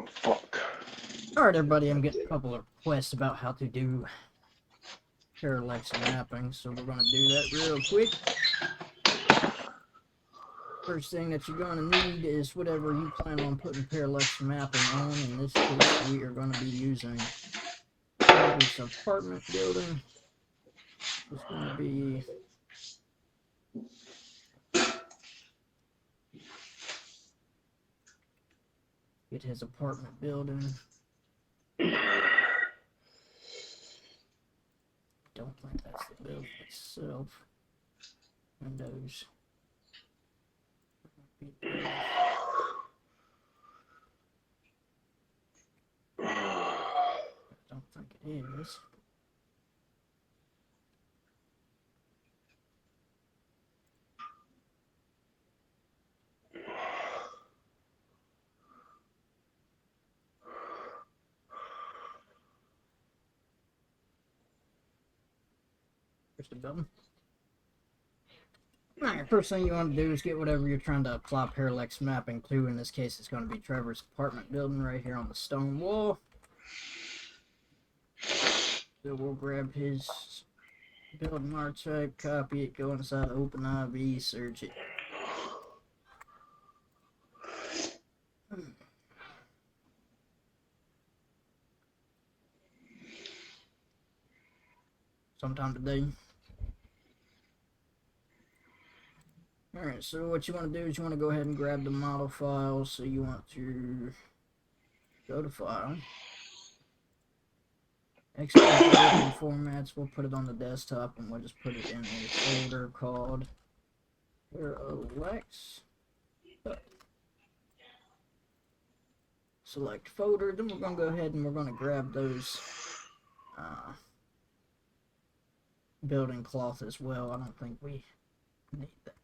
Oh, fuck. Alright, everybody, I'm getting a couple of requests about how to do parallax mapping, so we're going to do that real quick. First thing that you're going to need is whatever you plan on putting parallax mapping on. In this case, we are going to be using Trevor's apartment building. It's going to be get his apartment building. Don't think that's the building itself. Windows. I don't think it is. Here's the building. Alright, first thing you want to do is get whatever you're trying to apply parallax mapping to. In this case, it's going to be Trevor's apartment building right here on the stone wall. So we'll grab his building archetype, copy it, go inside OpenIV, search it. Sometime today. Alright, so what you want to do is you want to go ahead and grab the model file. So you want to go to File, export the open formats. We'll put it on the desktop and we'll just put it in a folder called Parrallax. Select folder, then we're going to go ahead and we're going to grab those building cloth as well. I don't think we need that.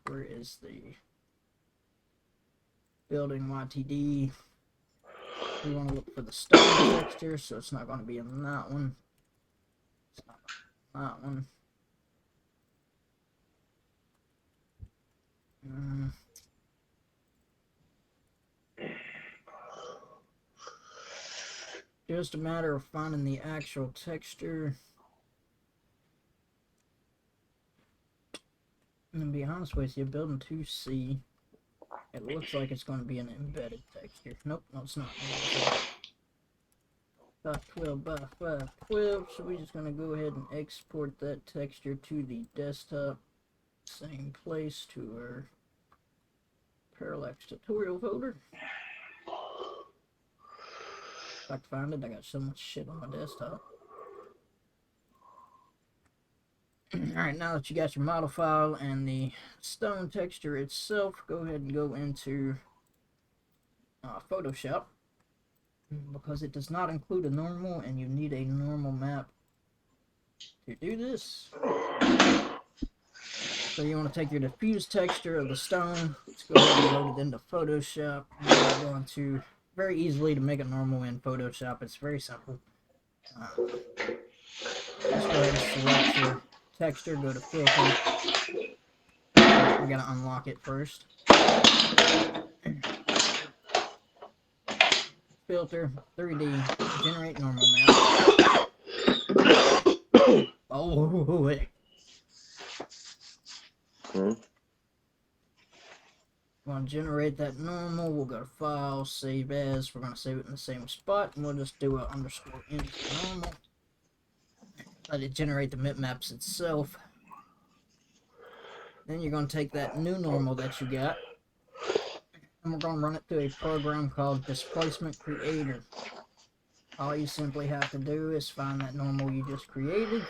Where is the building YTD? We want to look for the stone texture, so it's not going to be in that one. It's not that one. Just a matter of finding the actual texture. And to be honest with you, building 2C, it looks like it's going to be an embedded texture. Nope, no, it's not. 512 by 512, so we're just going to go ahead and export that texture to the desktop. Same place to our Parrallax tutorial folder. If I can find it, I got so much shit on my desktop. Alright, now that you got your model file and the stone texture itself, go ahead and go into Photoshop, because it does not include a normal and you need a normal map to do this. So you want to take your diffuse texture of the stone, let's go ahead and load it into Photoshop. And we're going to very easily to make a normal in Photoshop. It's very simple. Let's go ahead and select your texture, go to filter. We gotta unlock it first. Filter, 3D, generate normal map. Oh, wait. Want to generate that normal, we'll go to File, Save As. We're going to save it in the same spot, and we'll just do an underscore into normal. Let it generate the bitmaps itself. Then you're going to take that new normal that you got, and we're going to run it through a program called Displacement Creator. All you simply have to do is find that normal you just created.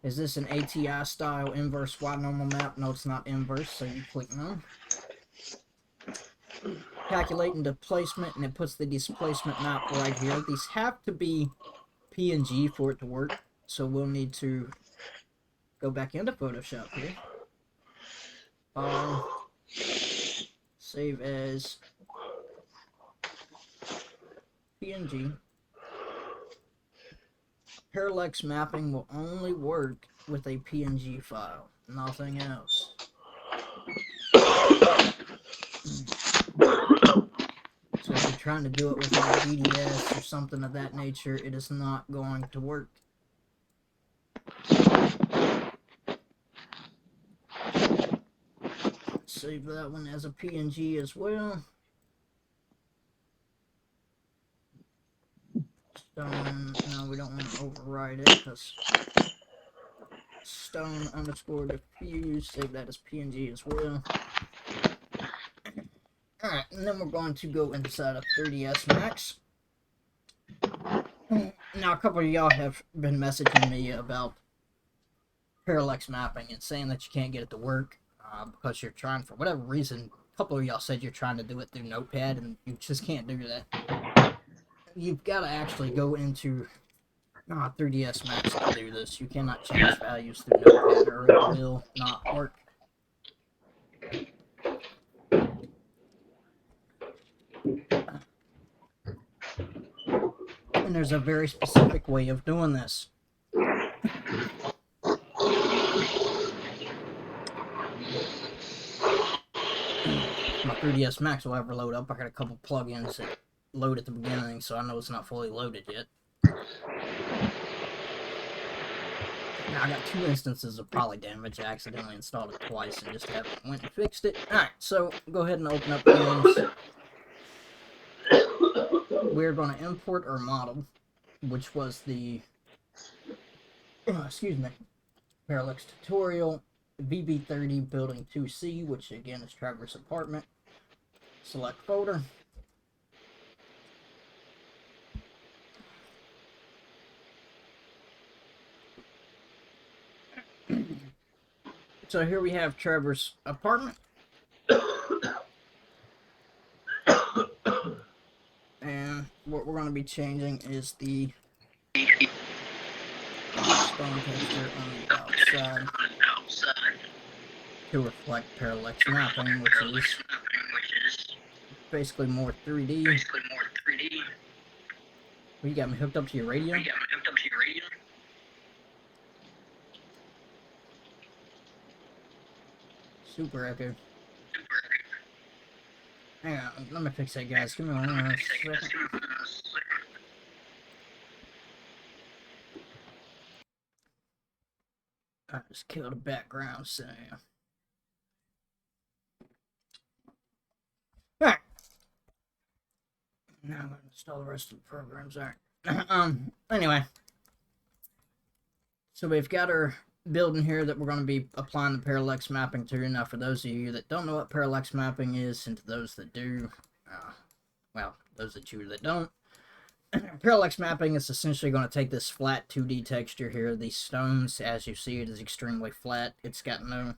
Is this an ATI style inverse Y normal map? No, it's not inverse, so you click no. Calculating displacement, and it puts the displacement map right here. These have to be PNG for it to work, so we'll need to go back into Photoshop here. Save as PNG. Parallax mapping will only work with a PNG file, nothing else. trying to do it within a DDS or something of that nature, it is not going to work. Save that one as a PNG as well. Stone, no, we don't want to override it because stone underscore diffuse, save that as PNG as well. Alright, and then we're going to go inside of 3ds Max. Now, a couple of y'all have been messaging me about parallax mapping and saying that you can't get it to work because you're trying, for whatever reason, a couple of y'all said you're trying to do it through Notepad, and you just can't do that. You've got to actually go into 3ds Max to do this. You cannot change values through Notepad or it will not work. And there's a very specific way of doing this. My 3ds Max will ever load up. I got a couple plugins that load at the beginning, so I know it's not fully loaded yet. Now, I got 2 instances of poly damage. I accidentally installed it twice and just haven't went and fixed it. Alright, so go ahead and open up games. We're going to import our model, which was the, excuse me, Parrallax tutorial, VB30 building 2C, which again is Traverse Apartment. Select folder. So here we have Traverse Apartment. And what we're going to be changing is the stone texture on the outside to reflect parallax mapping, which is basically more 3D. Well, you got me hooked up to your radio? Super echo. Hang on, let me fix that, guys. Give me 1 second. I just killed the background sound. Alright. Now I'm going to install the rest of the programs. Alright. Anyway. So we've got our building here that we're going to be applying the parallax mapping to. Now, for those of you that don't know what parallax mapping is, and to those that do, well, those of you that don't, parallax mapping is essentially going to take this flat 2D texture here. These stones, as you see, it is extremely flat. It's got no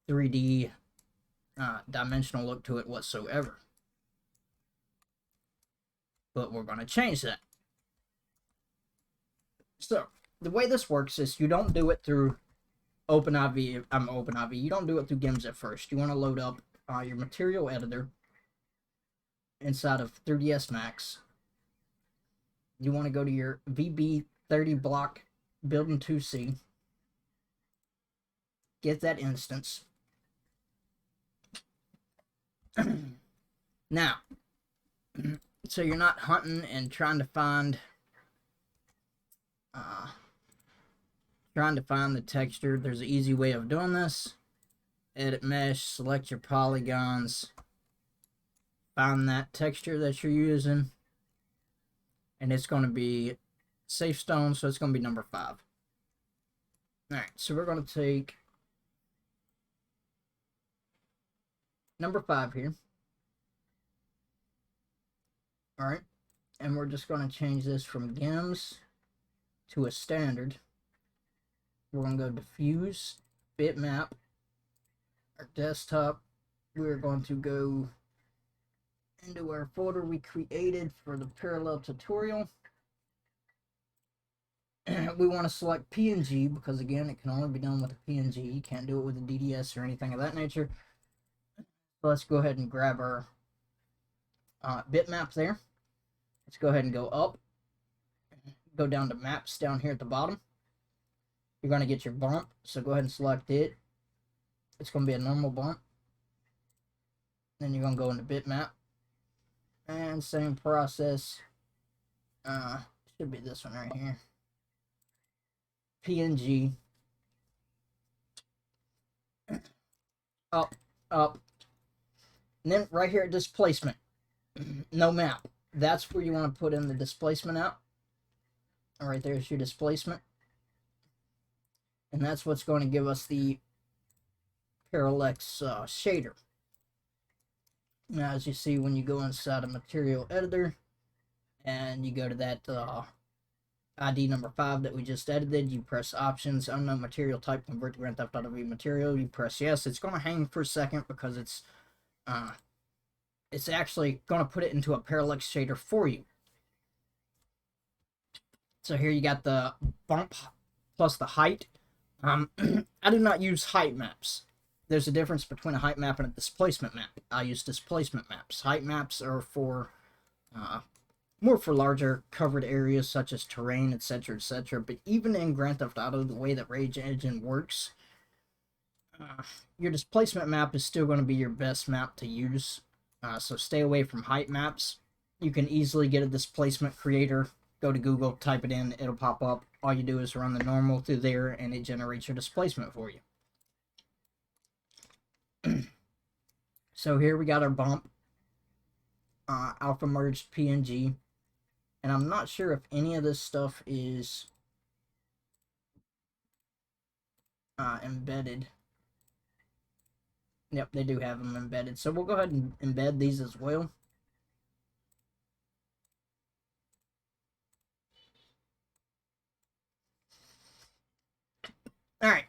3D dimensional look to it whatsoever. But we're going to change that. So, the way this works is you don't do it through OpenIV. You don't do it through GIMS at first. You want to load up your material editor inside of 3ds Max. You want to go to your VB30 block building 2C. Get that instance. Now, so you're not hunting and trying to find the texture. There's an easy way of doing this. Edit mesh, select your polygons, find that texture that you're using, and it's going to be safe stone, so it's going to be number 5. Alright, so we're going to take number 5 here. Alright, and we're just going to change this from GIMS to a standard. We're going to go diffuse, bitmap, our desktop. We're going to go into our folder we created for the parallel tutorial. We want to select PNG because, again, it can only be done with a PNG. You can't do it with a DDS or anything of that nature. So let's go ahead and grab our bitmap there. Let's go ahead and go up. Go down to maps down here at the bottom. You're going to get your bump, so go ahead and select it. It's going to be a normal bump. Then you're going to go into bitmap. And same process. Should be this one right here. PNG. Up, up. And then right here, displacement. No map. That's where you want to put in the displacement out. All right, there's your displacement. And that's what's going to give us the Parrallax shader. Now, as you see, when you go inside a material editor and you go to that ID number 5 that we just edited, you press options, unknown material type, convert to Grand Theft Auto V material, you press yes. It's going to hang for a second because it's actually going to put it into a Parrallax shader for you. So here you got the bump plus the height. I do not use height maps. There's a difference between a height map and a displacement map. I use displacement maps. Height maps are for more for larger covered areas such as terrain, etc., etc. But even in Grand Theft Auto, the way that Rage Engine works, your displacement map is still going to be your best map to use. So stay away from height maps. You can easily get a displacement creator. Go to Google, type it in, it'll pop up. All you do is run the normal through there, and it generates your displacement for you. So here we got our bump, alpha merged PNG, and I'm not sure if any of this stuff is embedded. Yep, they do have them embedded. So we'll go ahead and embed these as well. All right,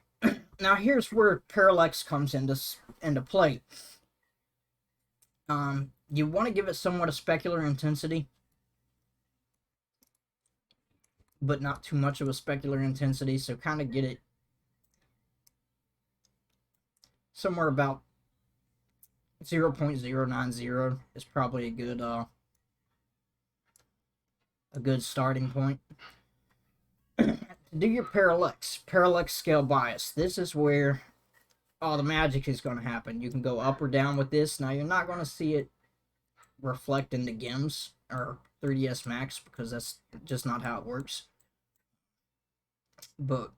now here's where Parrallax comes into play. You want to give it somewhat of specular intensity, but not too much of a specular intensity. So kind of get it somewhere about 0.090 is probably a good starting point. To do your parallax scale bias, this is where all the magic is going to happen. You can go up or down with this. Now you're not going to see it reflect into GIMS or 3ds Max because that's just not how it works. But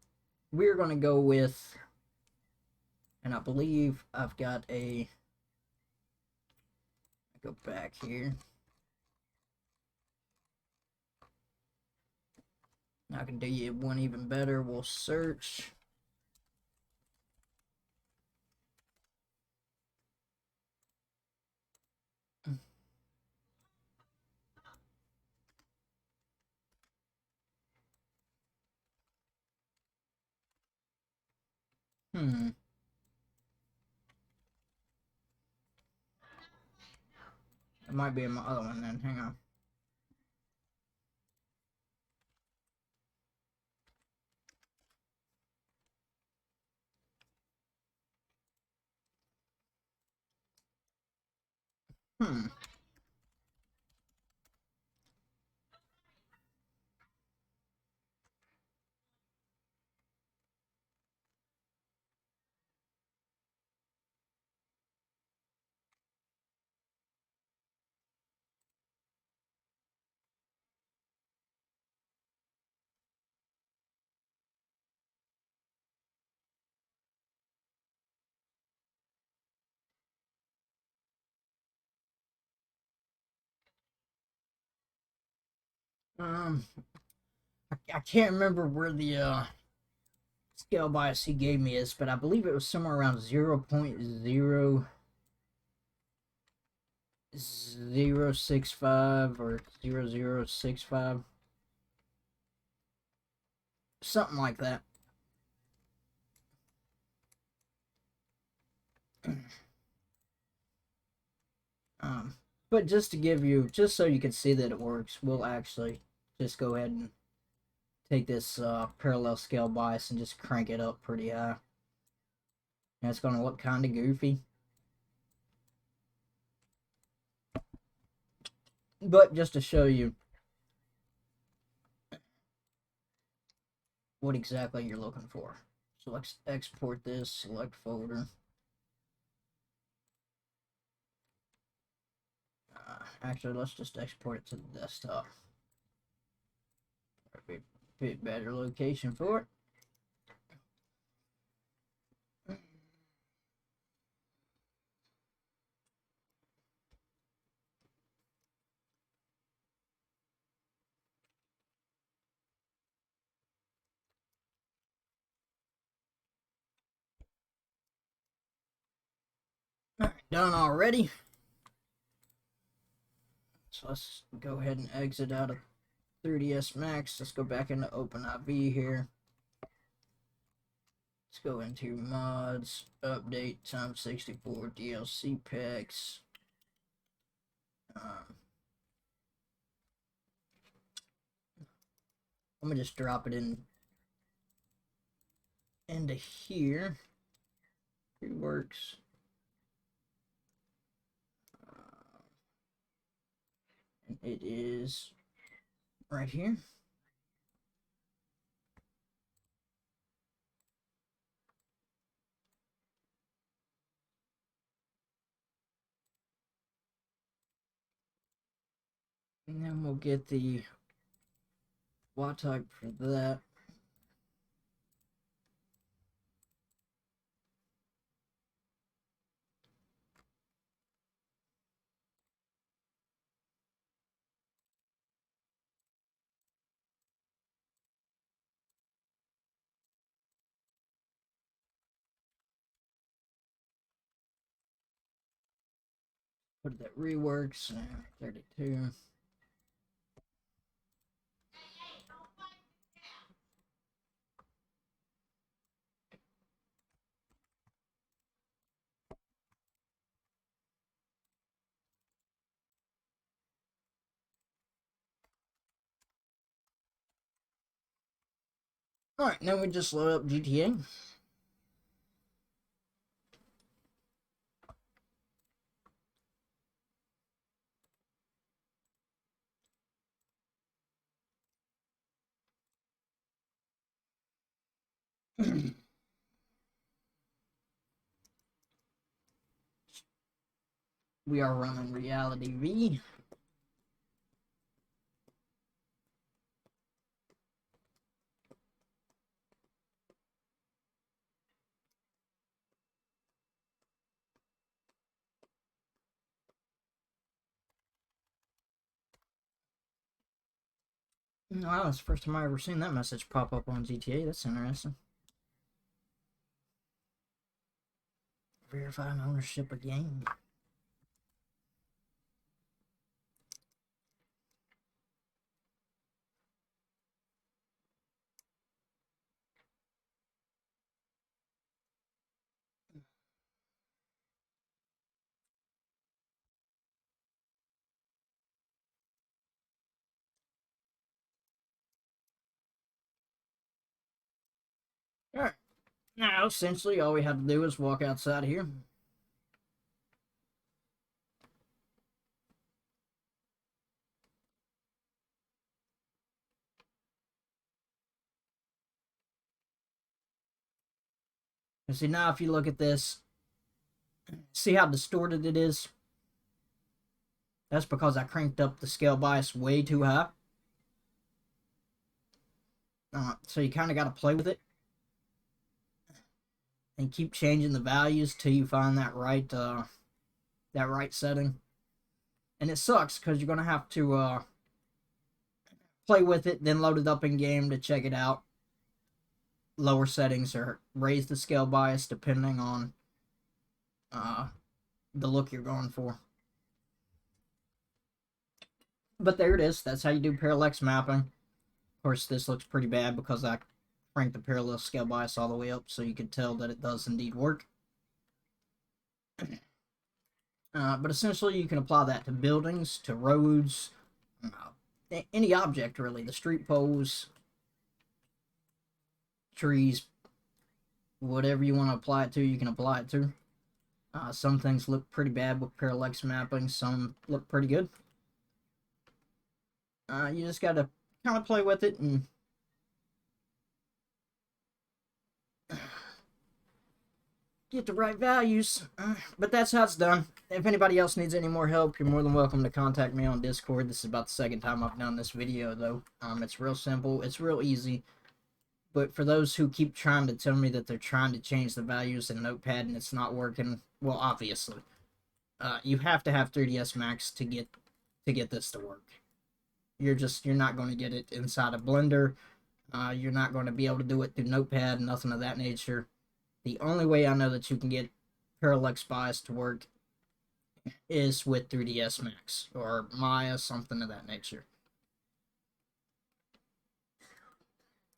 we're going to go with, and I believe I've got a, go back here. I can do you one even better. We'll search. It might be in my other one then. Hang on. Hmm. Um, I can't remember where the scale bias he gave me is, but I believe it was somewhere around 0.0065 or 0065. Something like that. But just to give you, just so you can see that it works, we'll actually just go ahead and take this parallel scale bias and just crank it up pretty high. And it's going to look kind of goofy. But just to show you what exactly you're looking for. So let's export this, select folder. Actually, let's just export it to the desktop. Be a bit better location for it. Alright, done already. So let's go ahead and exit out of 3ds Max. Let's go back into OpenIV here. Let's go into mods, update, time 64, DLC packs. Let me just drop it into here. Reworks. And it is right here. And then we'll get the Y type for that. Put that reworks, 32. Alright, now we just load up GTA. We are running Reality V. Wow, that's the first time I ever seen that message pop up on GTA. That's interesting. Verifying ownership of game. Alright, now essentially all we have to do is walk outside here. And see, now if you look at this, see how distorted it is? That's because I cranked up the scale bias way too high. So you kind of got to play with it and keep changing the values till you find that right setting. And it sucks because you're gonna have to play with it, then load it up in game to check it out. Lower settings or raise the scale bias depending on the look you're going for. But there it is. That's how you do parallax mapping. Of course, this looks pretty bad because I cranked the parallel scale bias all the way up, so you can tell that it does indeed work. But essentially, you can apply that to buildings, to roads, any object really. The street poles, trees, whatever you want to apply it to, you can apply it to. Some things look pretty bad with parallax mapping. Some look pretty good. You just got to kind of play with it and get the right values. But that's how it's done. If anybody else needs any more help, you're more than welcome to contact me on Discord. This is about the second time I've done this video, though. It's real simple. It's real easy. But for those who keep trying to tell me that they're trying to change the values in Notepad and it's not working, well, obviously, you have to have 3ds Max to get this to work. You're not going to get it inside a Blender. You're not going to be able to do it through Notepad, nothing of that nature. The only way I know that you can get Parallax Bias to work is with 3ds Max or Maya, something of that nature.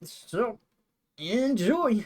So, enjoy!